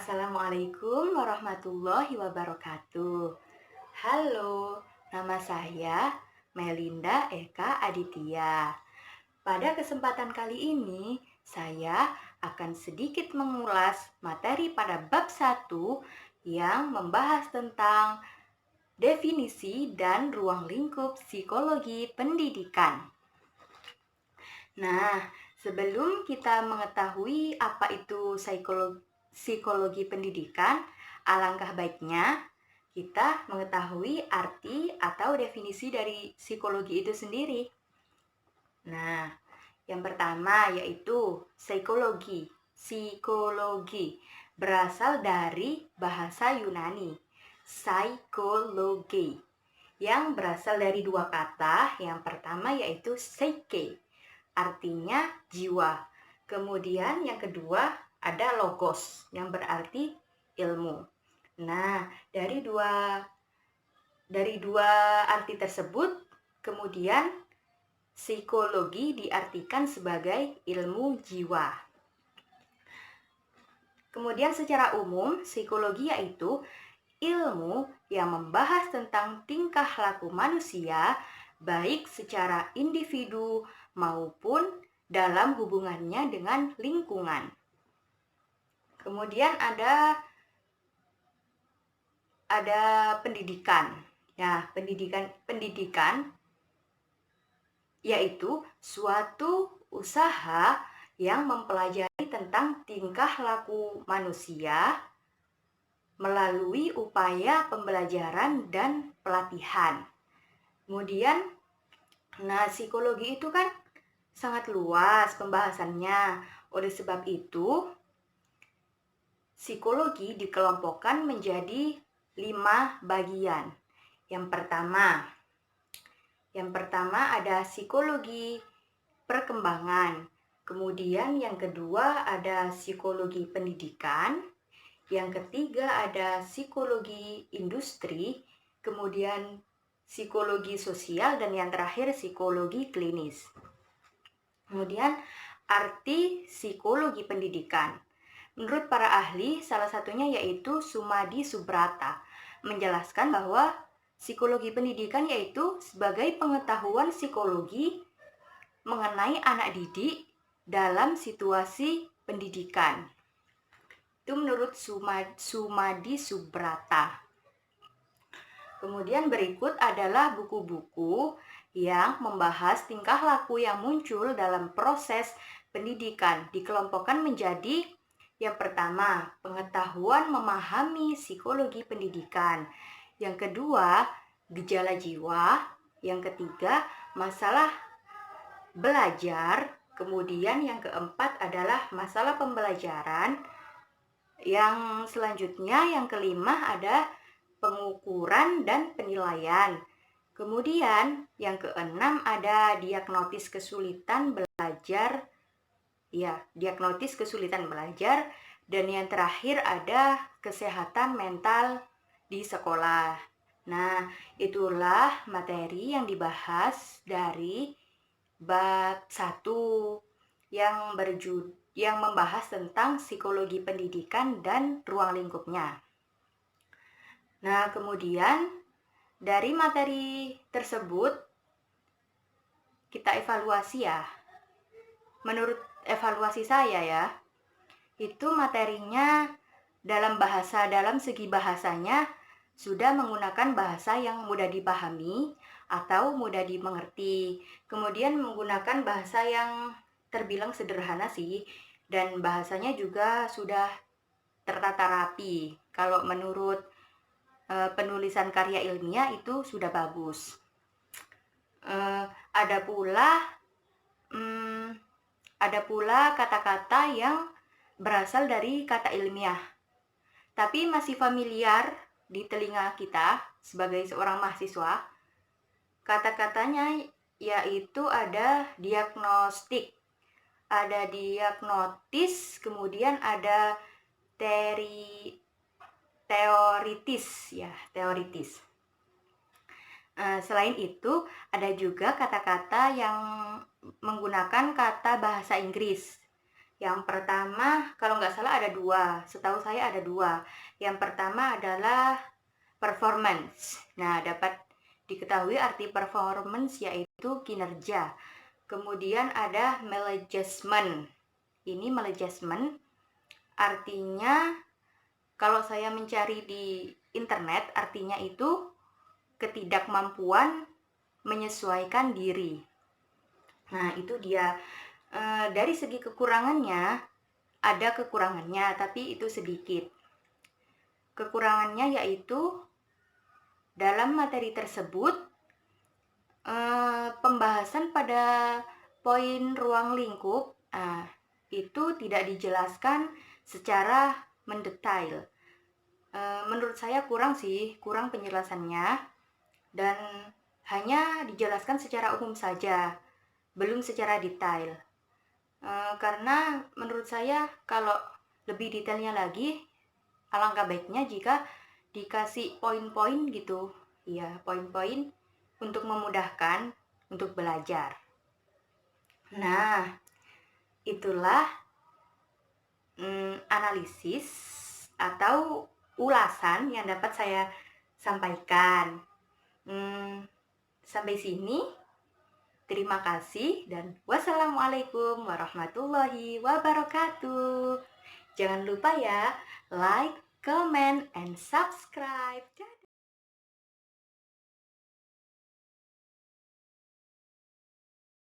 Assalamualaikum warahmatullahi wabarakatuh. Halo, nama saya Melinda Eka Aditya. Pada kesempatan kali ini, saya akan sedikit mengulas materi pada bab 1 yang membahas tentang definisi dan ruang lingkup psikologi pendidikan. Nah, sebelum kita mengetahui apa itu psikologi pendidikan, alangkah baiknya kita mengetahui arti atau definisi dari psikologi itu sendiri. Nah, yang pertama yaitu psikologi. Psikologi berasal dari bahasa Yunani, psikologi, yang berasal dari dua kata. Yang pertama yaitu psyche, artinya jiwa. Kemudian yang kedua ada logos, yang berarti ilmu. Nah, dari dua arti tersebut, kemudian psikologi diartikan sebagai ilmu jiwa. Kemudian secara umum, psikologi yaitu ilmu yang membahas tentang tingkah laku manusia, baik secara individu maupun dalam hubungannya dengan lingkungan. Kemudian ada pendidikan. Nah, pendidikan yaitu suatu usaha yang mempelajari tentang tingkah laku manusia melalui upaya pembelajaran dan pelatihan. Kemudian, psikologi itu kan sangat luas pembahasannya. Oleh sebab itu, psikologi dikelompokkan menjadi 5 bagian. Yang pertama ada psikologi perkembangan. Kemudian yang kedua ada psikologi pendidikan. Yang ketiga ada psikologi industri. Kemudian psikologi sosial, dan yang terakhir psikologi klinis. Kemudian arti psikologi pendidikan. Menurut para ahli, salah satunya yaitu Sumadi Subrata, menjelaskan bahwa psikologi pendidikan yaitu sebagai pengetahuan psikologi mengenai anak didik dalam situasi pendidikan. Itu menurut Sumadi Subrata. Kemudian berikut adalah buku-buku yang membahas tingkah laku yang muncul dalam proses pendidikan. Dikelompokkan menjadi yang pertama, pengetahuan memahami psikologi pendidikan. Yang kedua, gejala jiwa. Yang ketiga, masalah belajar. Kemudian yang keempat adalah masalah pembelajaran. Yang selanjutnya, yang kelima ada pengukuran dan penilaian. Kemudian yang keenam ada diagnosis kesulitan belajar. Diagnosis kesulitan belajar. Dan yang terakhir ada kesehatan mental di sekolah. Nah, itulah materi yang dibahas dari bab 1 yang membahas tentang psikologi pendidikan dan ruang lingkupnya. Nah, kemudian dari materi tersebut kita evaluasi ya. Menurut evaluasi saya ya, itu materinya dalam segi bahasanya sudah menggunakan bahasa yang mudah dipahami atau mudah dimengerti. Kemudian menggunakan bahasa yang terbilang sederhana sih, dan bahasanya juga sudah tertata rapi. Kalau menurut penulisan karya ilmiah itu sudah bagus. Ada pula kata-kata yang berasal dari kata ilmiah, tapi masih familiar di telinga kita sebagai seorang mahasiswa. Kata-katanya yaitu ada diagnostik, ada diagnotis, kemudian ada teoritis. Selain itu, ada juga kata-kata yang menggunakan kata bahasa Inggris. Yang pertama, kalau nggak salah ada dua, setahu saya ada dua. Yang pertama adalah performance. Nah, dapat diketahui arti performance yaitu kinerja. Kemudian ada maladjustment. Ini maladjustment artinya, kalau saya mencari di internet, artinya itu ketidakmampuan menyesuaikan diri. Nah, itu dia. Dari segi kekurangannya, ada kekurangannya, tapi itu sedikit. Kekurangannya yaitu dalam materi tersebut, pembahasan pada poin ruang lingkup itu tidak dijelaskan secara mendetail. Menurut saya kurang penjelasannya, dan hanya dijelaskan secara umum saja, belum secara detail. Karena menurut saya kalau lebih detailnya lagi, alangkah baiknya jika dikasih poin-poin gitu, ya poin-poin untuk memudahkan untuk belajar. Nah, itulah analisis atau ulasan yang dapat saya sampaikan. Sampai sini, terima kasih dan wassalamualaikum warahmatullahi wabarakatuh. Jangan lupa ya, like, comment, and subscribe.